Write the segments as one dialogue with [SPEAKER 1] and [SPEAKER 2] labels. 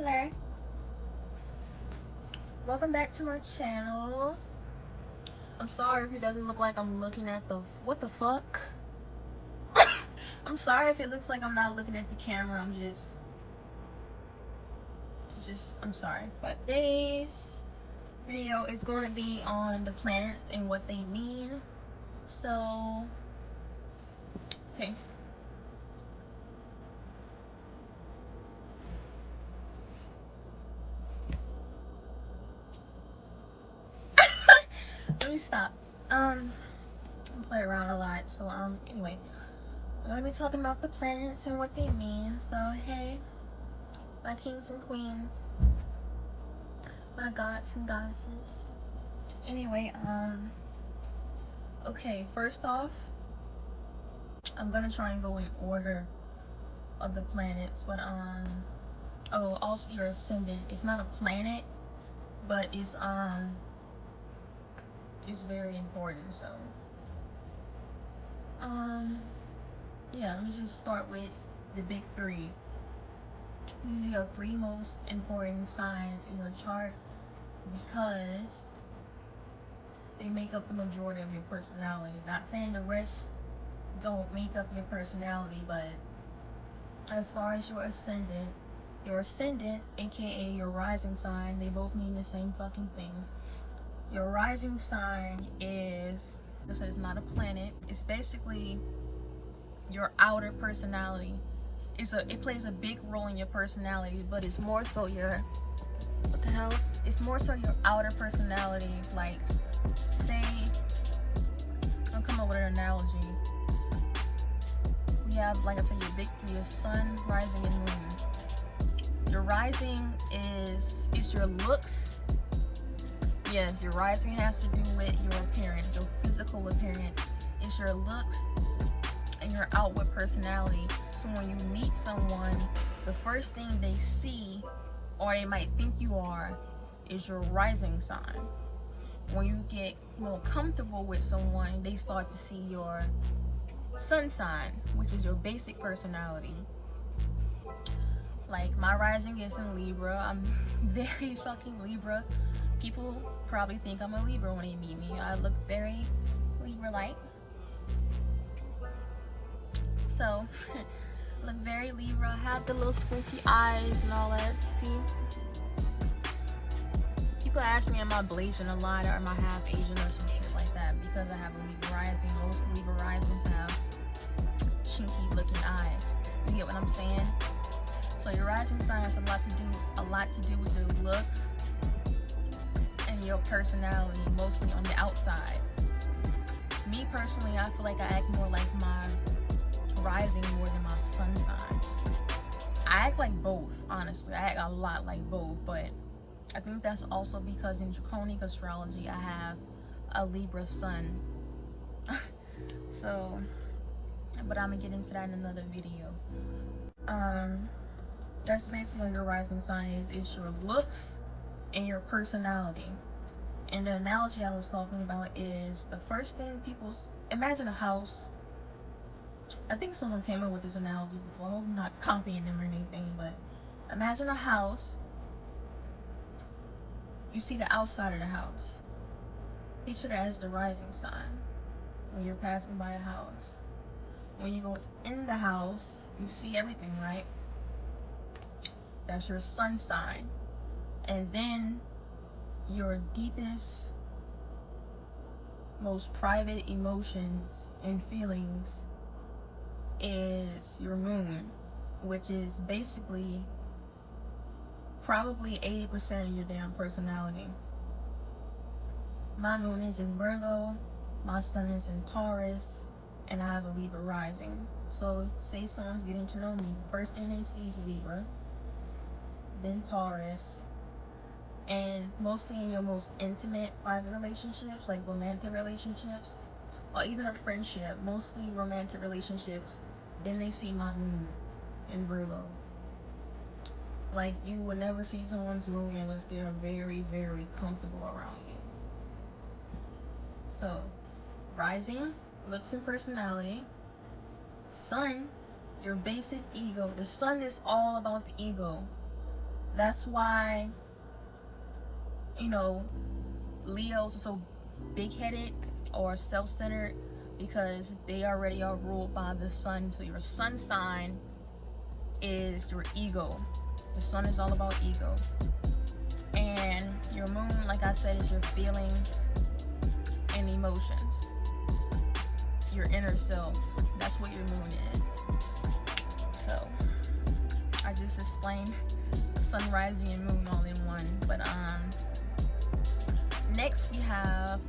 [SPEAKER 1] Hello. Welcome back to my channel. I'm sorry if it doesn't look like I'm looking at the... What the fuck? I'm sorry if it looks like I'm not looking at the camera. I'm sorry. But today's video is going to be on the planets and what they mean. So, okay. Let me stop. I play around a lot. So, anyway. I'm going to be talking about the planets and what they mean. So, hey, my kings and queens, my gods and goddesses. Anyway, okay, first off, I'm gonna try and go in order of the planets, but oh, also your ascendant. It's not a planet, but it's very important. So yeah, let me just start with the big three. These are the three most important signs in your chart because they make up the majority of your personality. Not saying the rest don't make up your personality, but as far as your ascendant, aka your rising sign, they both mean the same fucking thing. Your rising sign is, this is not a planet, it's basically your outer personality. It plays a big role in your personality, but it's more so your, what the hell? It's more so your outer personality. Like, say, I'll come up with an analogy. We have, like I said, your big three, your sun, rising, and moon. Your rising is your looks. Yes, your rising has to do with your appearance, your physical appearance. It's your looks and your outward personality. So when you meet someone, the first thing they see, or they might think you are, is your rising sign. When you get more comfortable with someone, they start to see your sun sign, which is your basic personality. Like, my rising is in Libra. I'm very fucking Libra. People probably think I'm a Libra when they meet me. I look very Libra-like. So, look very Libra. Have the little squinty eyes and all that. See? People ask me, am I Blasian a lot, or am I half Asian or some shit like that? Because I have a Libra rising. Most Libra risings have chinky looking eyes. You get what I'm saying? So your rising sign has a lot to do with your looks and your personality, mostly on the outside. Me personally, I feel like I act more like my rising more than my sun sign. I act like both, honestly. I act a lot like both, but I think that's also because in draconic astrology I have a Libra sun. So, but I'm gonna get into that in another video. That's basically your rising sign is your looks and your personality. And the analogy I was talking about is the first thing people imagine a house. I think someone came up with this analogy before. I hope I'm not copying them or anything, but imagine a house. You see the outside of the house. Picture that as the rising sign when you're passing by a house. When you go in the house, you see everything, right? That's your sun sign. And then your deepest, most private emotions and feelings is your moon, which is basically probably 80% of your damn personality. My moon is in Virgo, my sun is in Taurus, and I have a Libra rising. So say someone's getting to know me, first thing they see is Libra, then Taurus, and mostly in your most intimate private relationships, like romantic relationships, or even a friendship, mostly romantic relationships, then they see my moon in Virgo. Like, you would never see someone's moon unless they're very, very comfortable around you. So, rising, looks and personality. Sun, your basic ego. The sun is all about the ego. That's why, you know, Leos are so big-headed or self-centered, because they already are ruled by the sun. So your sun sign is your ego. The sun is all about ego. And your moon, like I said, is your feelings and emotions. Your inner self. That's what your moon is. So I just explained sun, rising, and moon all in one. But next we have,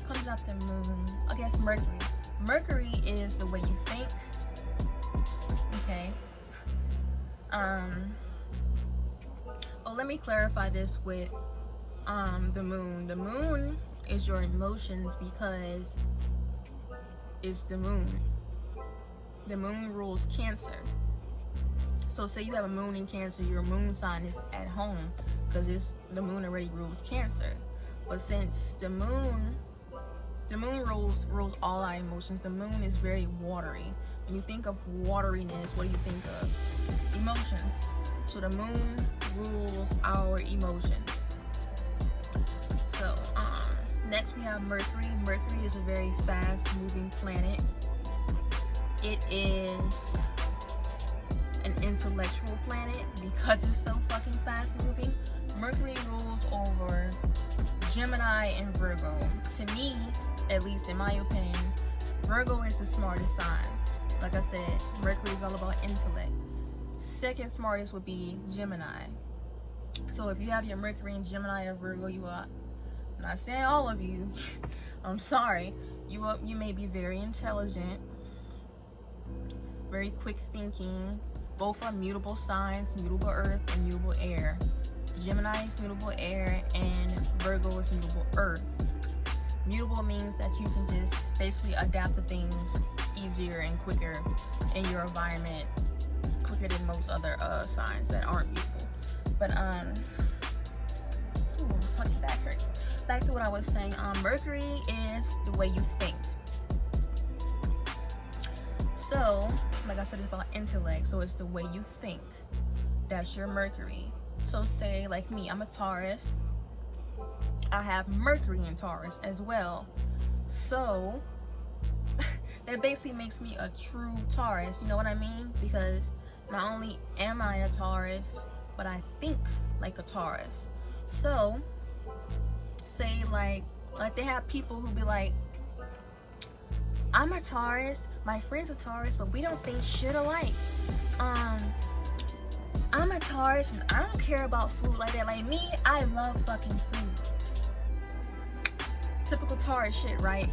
[SPEAKER 1] comes after moon, I guess Mercury. Mercury is the way you think. Okay. Oh, let me clarify this with the moon. The moon is your emotions because it's the moon. The moon rules Cancer. So say you have a moon in Cancer, your moon sign is at home because the moon already rules Cancer. But since the moon rules all our emotions, the moon is very watery. When you think of wateriness, what do you think of? Emotions. So the moon rules our emotions. So next we have Mercury. Mercury is a very fast moving planet. It is an intellectual planet because it's so fucking fast moving. Mercury rules over Gemini and Virgo. To me, at least in my opinion, Virgo is the smartest sign. Like I said, Mercury is all about intellect. Second smartest would be Gemini. So if you have your Mercury in Gemini or Virgo, you are, I'm not saying all of you, I'm sorry, you may be very intelligent, very quick thinking. Both are mutable signs, mutable earth and mutable air. Gemini is mutable air and Virgo is mutable earth. Mutable means that you can just basically adapt to things easier and quicker in your environment, quicker than most other signs that aren't mutable. But ooh, my fucking back hurts. Back to what I was saying. Mercury is the way you think. So, like I said, it's about intellect. So it's the way you think. That's your Mercury. So say, like me, I'm a Taurus. I have Mercury in Taurus as well. So that basically makes me a true Taurus. You know what I mean? Because not only am I a Taurus, but I think like a Taurus. So say like they have people who be like, I'm a Taurus, my friend's a Taurus, but we don't think shit alike. I'm a Taurus and I don't care about food like that. Like me, I love fucking food. Typical Taurus shit, right?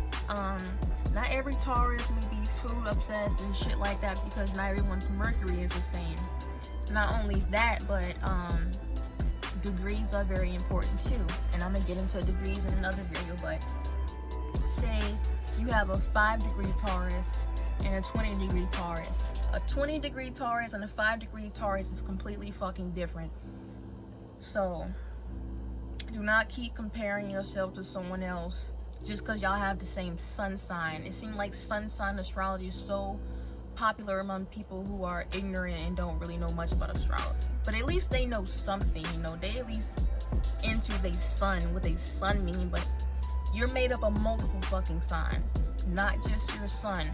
[SPEAKER 1] Not every Taurus may be food obsessed and shit like that because not everyone's Mercury is the same. Not only that, but degrees are very important too. And I'm gonna get into degrees in another video, but say you have a 5-degree Taurus and a 20-degree Taurus. A 20-degree Taurus and a 5-degree Taurus is completely fucking different. So do not keep comparing yourself to someone else just because y'all have the same sun sign. It seems like sun sign astrology is so popular among people who are ignorant and don't really know much about astrology. But at least they know something, you know. They at least into their sun, what they sun mean. But you're made up of multiple fucking signs, not just your sun.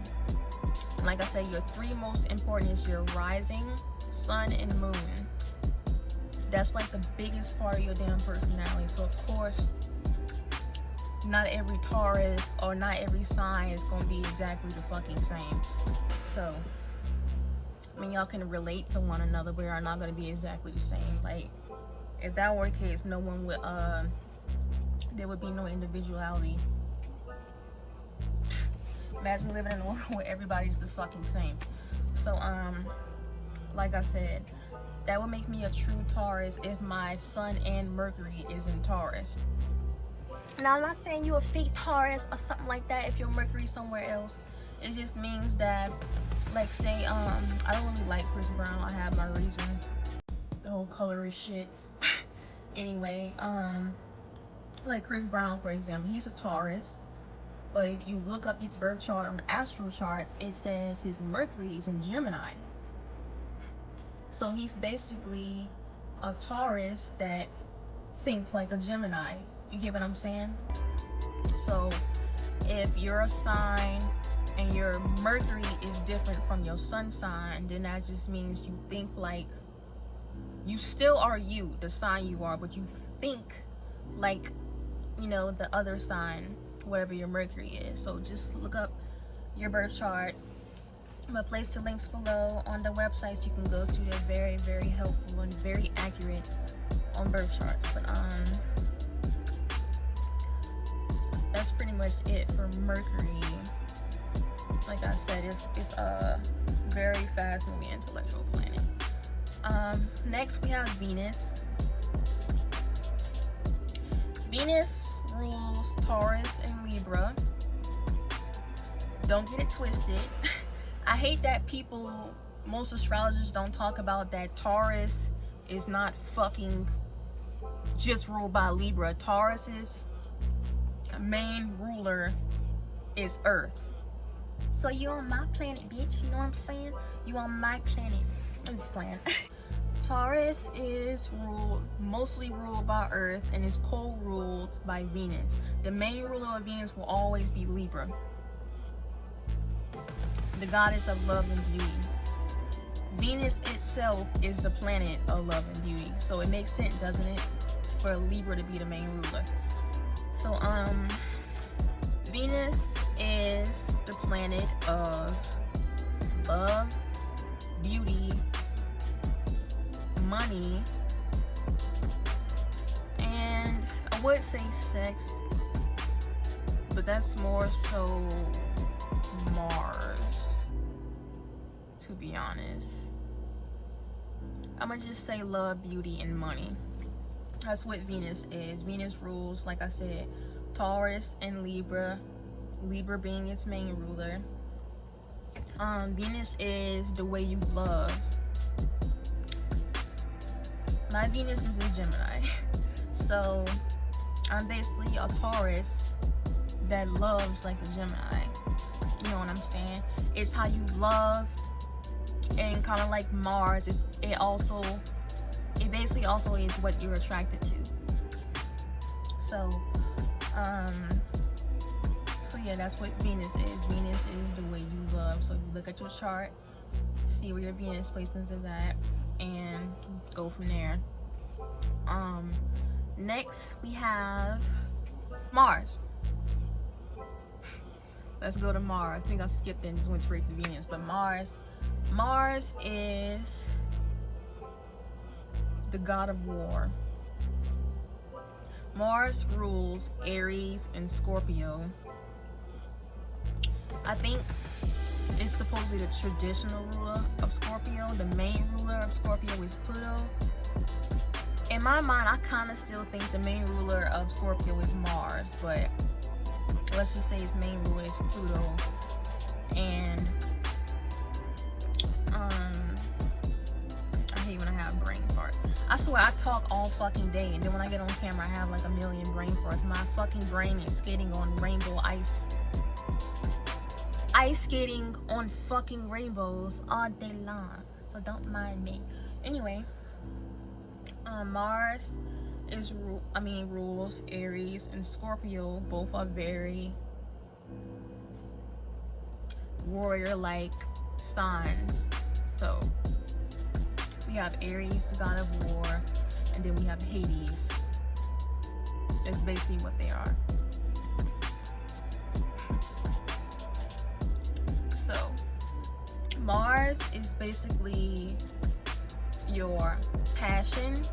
[SPEAKER 1] Like I said, your 3 most important is your rising, sun, and moon. That's like the biggest part of your damn personality. So of course, not every Taurus or not every sign is gonna be exactly the fucking same. So I mean, y'all can relate to one another, but are not gonna be exactly the same. Like if that were the case, no one would there would be no individuality. Imagine living in a world where everybody's the fucking same. So like I said, that would make me a true Taurus if my sun and Mercury is in Taurus. Now I'm not saying you're a fake Taurus or something like that if your Mercury's somewhere else. It just means that, like say, I don't really like Chris Brown. I have my reasons. The whole colorist shit. Anyway, like Chris Brown, for example, he's a Taurus. But if you look up his birth chart on the astral charts, it says his Mercury is in Gemini. So he's basically a Taurus that thinks like a Gemini. You get what I'm saying? So if you're a sign and your Mercury is different from your sun sign, then that just means you think like, you still are you, the sign you are, but you think like, you know, the other sign, whatever your Mercury is. So just look up your birth chart. I'm gonna place the links below on the websites you can go to. They're very, very helpful and very accurate on birth charts. But that's pretty much it for Mercury. Like I said, it's a very fast moving intellectual planet. Next we have Venus. Venus rules Taurus and Libra. Don't get it twisted. I hate that most astrologers don't talk about that Taurus is not fucking just ruled by Libra. Taurus's main ruler is Earth. So you on my planet, bitch. You know what I'm saying? You on my planet. I'm just playing. Taurus is mostly ruled by Earth and is co-ruled by Venus. The main ruler of Venus will always be Libra, the goddess of love and beauty. Venus itself is the planet of love and beauty. So it makes sense, doesn't it, for Libra to be the main ruler. So Venus is the planet of love, beauty, money, and I would say sex, but that's more so Mars, to be honest. I'm gonna just say love, beauty, and money. That's what Venus is. Venus rules, like I said, Taurus and Libra, Libra being its main ruler. Venus is the way you love. My Venus is in Gemini, so I'm basically a Taurus that loves like a Gemini. You know what I'm saying? It's how you love, and kind of like Mars, it basically also is what you're attracted to. So yeah, that's what Venus is. Venus is the way you love. So you look at your chart, see where your Venus placements is at, and go from there. Next we have Mars. Let's go to Mars. I think I skipped and just went straight to Venus. But Mars is the god of war. Mars rules Aries and Scorpio. I think it's supposed to be the traditional ruler of Scorpio. The main ruler of Scorpio is Pluto. In my mind, I kind of still think the main ruler of Scorpio is Mars, but let's just say its main ruler is Pluto. And I hate when I have brain farts. I swear I talk all fucking day, and then when I get on camera I have like a million brain farts. My fucking brain is skating on rainbow ice skating on fucking rainbows all day long, so don't mind me. Anyway, Mars rules Aries and Scorpio. Both are very warrior-like signs. So we have Aries, the god of war, and then we have Hades. That's basically what they are. So Mars is basically your passion,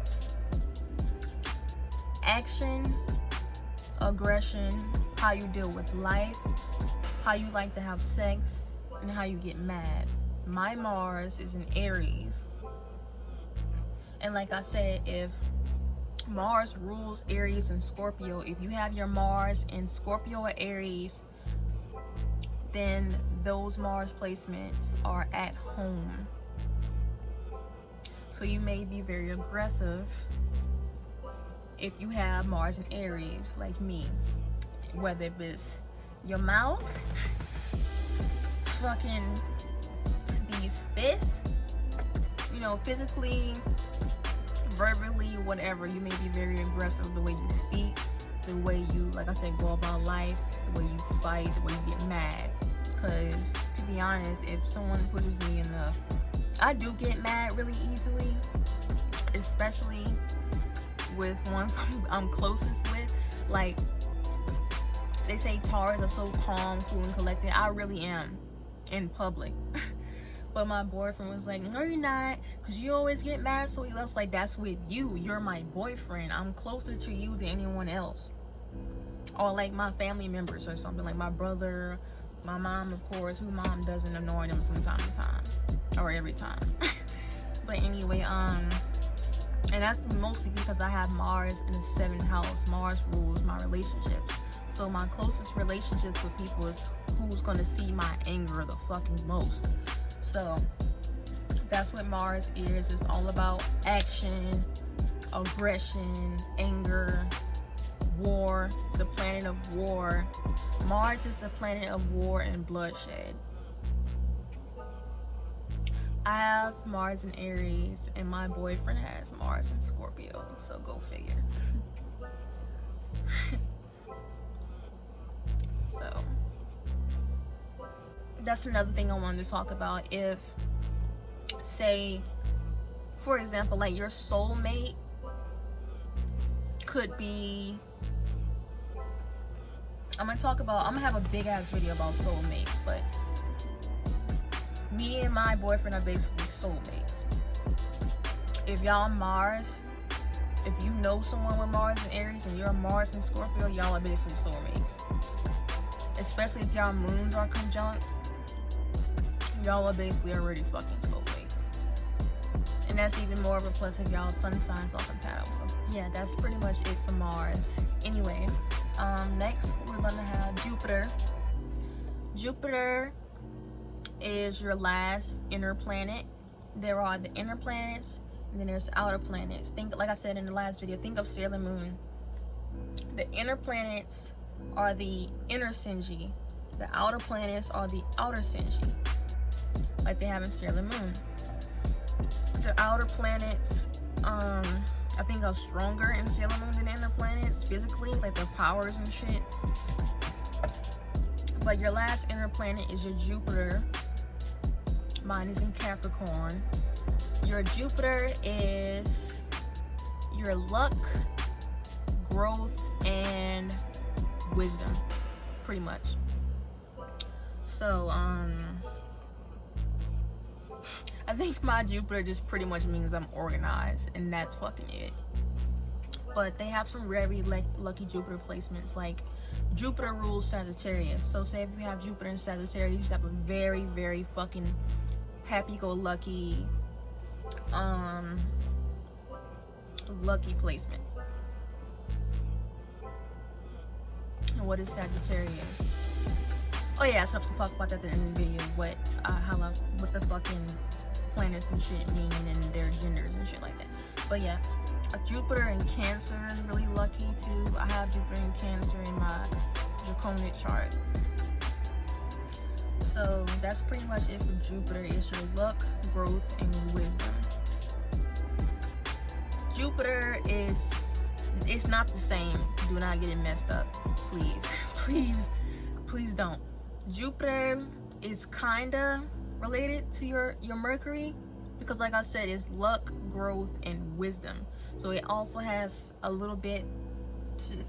[SPEAKER 1] action, aggression, how you deal with life, how you like to have sex, and how you get mad. My Mars is in Aries. And like I said, if Mars rules Aries and Scorpio, if you have your Mars in Scorpio or Aries, then those Mars placements are at home. So you may be very aggressive if you have Mars in Aries, like me. Whether it's your mouth, fucking these fists, you know, physically verbally, whatever. You may be very aggressive the way you speak, the way you, like I said, go about life, the way you fight, the way you get mad. Because to be honest, if someone pushes me enough, I do get mad really easily, especially with ones I'm closest with. Like, they say Taurus are so calm, cool, and collected. I really am in public. But my boyfriend was like, no, you're not, because you always get mad. So he was like, that's with you. You're my boyfriend. I'm closer to you than anyone else. Or like my family members or something, like my brother, my mom, of course, who mom doesn't annoy them from time to time, or every time. But anyway, and that's mostly because I have Mars in the 7th house. Mars rules my relationships. So my closest relationships with people is who's gonna see my anger the fucking most. So that's what Mars is. It's all about action, aggression, anger, war. It's the planet of war. Mars is the planet of war and bloodshed. I have Mars in Aries, and my boyfriend has Mars in Scorpio. So go figure. So that's another thing I wanted to talk about. If, say, for example, like your soulmate could be, I'm gonna have a big ass video about soulmates, but me and my boyfriend are basically soulmates. If y'all Mars, if you know someone with Mars in Aries and you're Mars in Scorpio, y'all are basically soulmates. Especially if y'all moons are conjunct, y'all are basically already fucking soulmates. And that's even more of a plus if y'all sun signs are compatible. Yeah, that's pretty much it for Mars. Anyway, next we're gonna have Jupiter. Jupiter is your last inner planet. There are the inner planets, and then there's the outer planets. Think, like I said in the last video, think of Sailor Moon. The inner planets are the inner Senji. The outer planets are the outer Senji, like they have in Sailor Moon. The outer planets, I think are stronger in Sailor Moon than the inner planets physically, like their powers and shit. But your last inner planet is your Jupiter. Mine is in Capricorn. Your Jupiter is your luck, growth, and wisdom, pretty much. So I think my Jupiter just pretty much means I'm organized, and that's fucking it. But they have some very lucky Jupiter placements, like Jupiter rules Sagittarius. So say if you have Jupiter in Sagittarius, you have a very, very fucking happy-go-lucky lucky placement. And what is Sagittarius? Oh yeah, so I'll talk about that in the video. What the fucking planets and shit mean and their genders and shit like that. But yeah, Jupiter in Cancer is really lucky too. I have Jupiter in Cancer in my draconic chart. So that's pretty much it for Jupiter. It's your luck, growth, and wisdom. Jupiter is, it's not the same. Do not get it messed up, please. Please don't. Jupiter is kinda related to your Mercury, because like I said, it's luck, growth, and wisdom. So it also has a little bit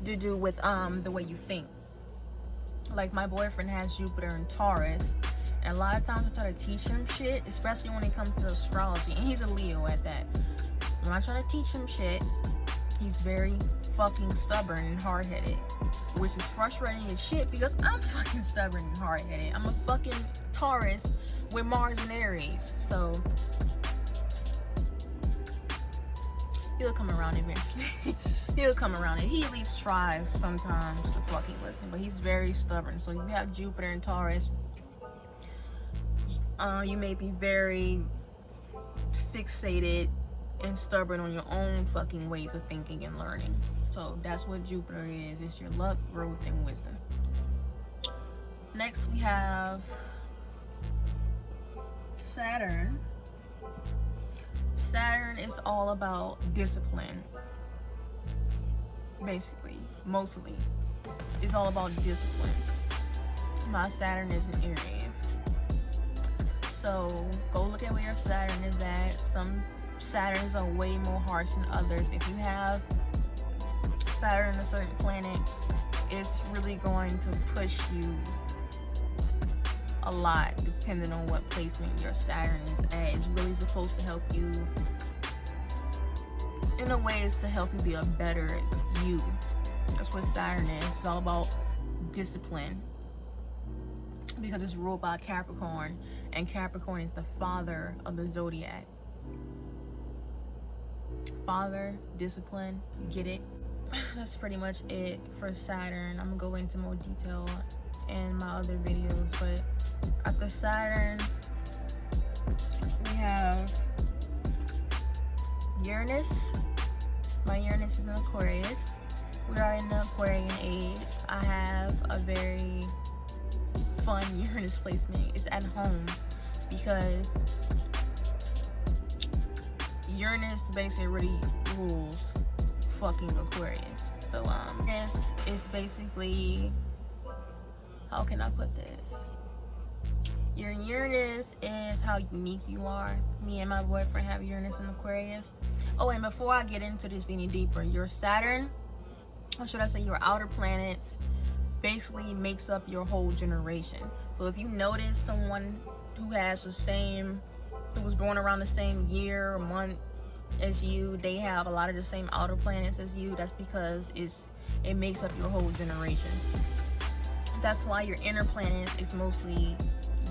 [SPEAKER 1] to do with the way you think. Like my boyfriend has Jupiter in Taurus, and a lot of times I try to teach him shit, especially when it comes to astrology, and he's a Leo at that. When I try to teach him shit, he's very fucking stubborn and hard-headed, which is frustrating as shit because I'm fucking stubborn and hard-headed. I'm a fucking Taurus with Mars and Aries, so he'll come around eventually. He'll come around, and he at least tries sometimes to fucking listen, but he's very stubborn. So if you have Jupiter and Taurus, you may be very fixated and stubborn on your own fucking ways of thinking and learning. So that's what Jupiter is. It's your luck, growth, and wisdom. Next we have Saturn. Saturn is all about discipline. Basically, mostly. It's all about discipline. My Saturn is in Aries. So go look at where your Saturn is at. Some Saturns are way more harsh than others. If you have Saturn, a certain planet, it's really going to push you a lot depending on what placement your Saturn is at. It's really supposed to help you, in a way, it's to help you be a better you. That's what Saturn is. It's all about discipline, because it's ruled by Capricorn, and Capricorn is the father of the zodiac. Father, discipline, get it? That's pretty much it for Saturn. I'm gonna go into more detail in my other videos, but after Saturn, we have Uranus. My Uranus is in Aquarius. We are in the Aquarian age. I have a very fun Uranus placement. It's at home because Uranus basically really rules fucking Aquarius. So this is basically, how can I put this? Your Uranus is how unique you are. Me and my boyfriend have Uranus in Aquarius. Oh, and before I get into this any deeper, your Saturn, or should I say your outer planets, basically makes up your whole generation. So if you notice someone who has the same, who was born around the same year or month as you, they have a lot of the same outer planets as you. That's because it makes up your whole generation. That's why your inner planets is mostly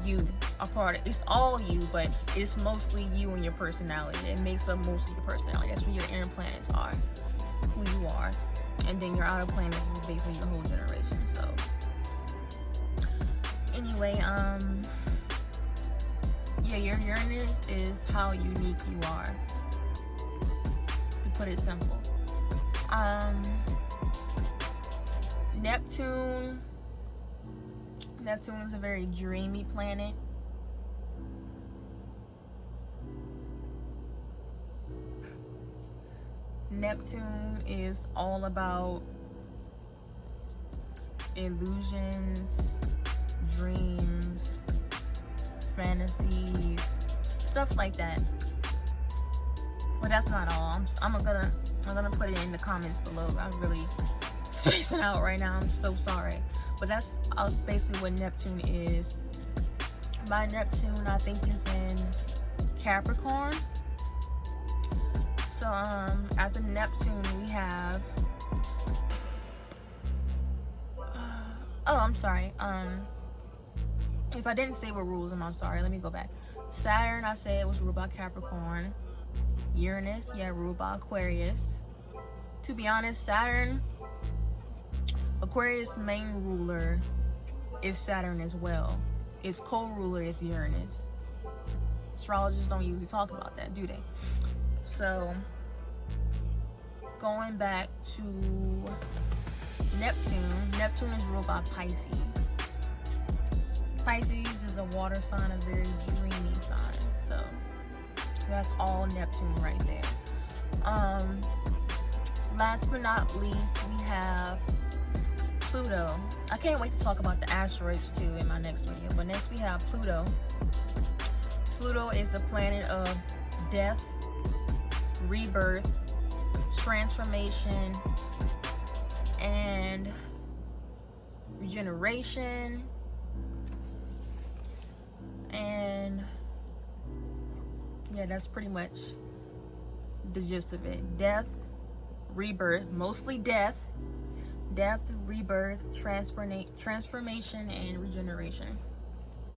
[SPEAKER 1] you, a part of it's all you, but it's mostly you and your personality. It makes up most of your personality. That's where your inner planets are, who you are, and then your outer planets is basically your whole generation. So anyway, yeah, your Uranus is how unique you are, to put it simple. Neptune is a very dreamy planet. Neptune is all about illusions, dreams, fantasies, stuff like that. But that's not all. I'm gonna put it in the comments below. I'm really spacing out right now. I'm so sorry. But that's basically what Neptune is. My Neptune, I think, is in Capricorn. So after Neptune we have I'm sorry, if I didn't say what rules them, I'm sorry. Let me go back. Saturn, I said, was ruled by Capricorn. Uranus, yeah, ruled by Aquarius. To be honest, Saturn, Aquarius' main ruler is Saturn as well. Its co-ruler is Uranus. Astrologers don't usually talk about that, do they? So, going back to Neptune is ruled by Pisces. Pisces is a water sign, a very dreamy sign. So, that's all Neptune right there. Last but not least, we have Pluto. I can't wait to talk about the asteroids too in my next video. But next we have Pluto. Pluto is the planet of death, rebirth, transformation, and regeneration. And yeah, that's pretty much the gist of it. Death, rebirth, mostly death, rebirth, transformation, and regeneration.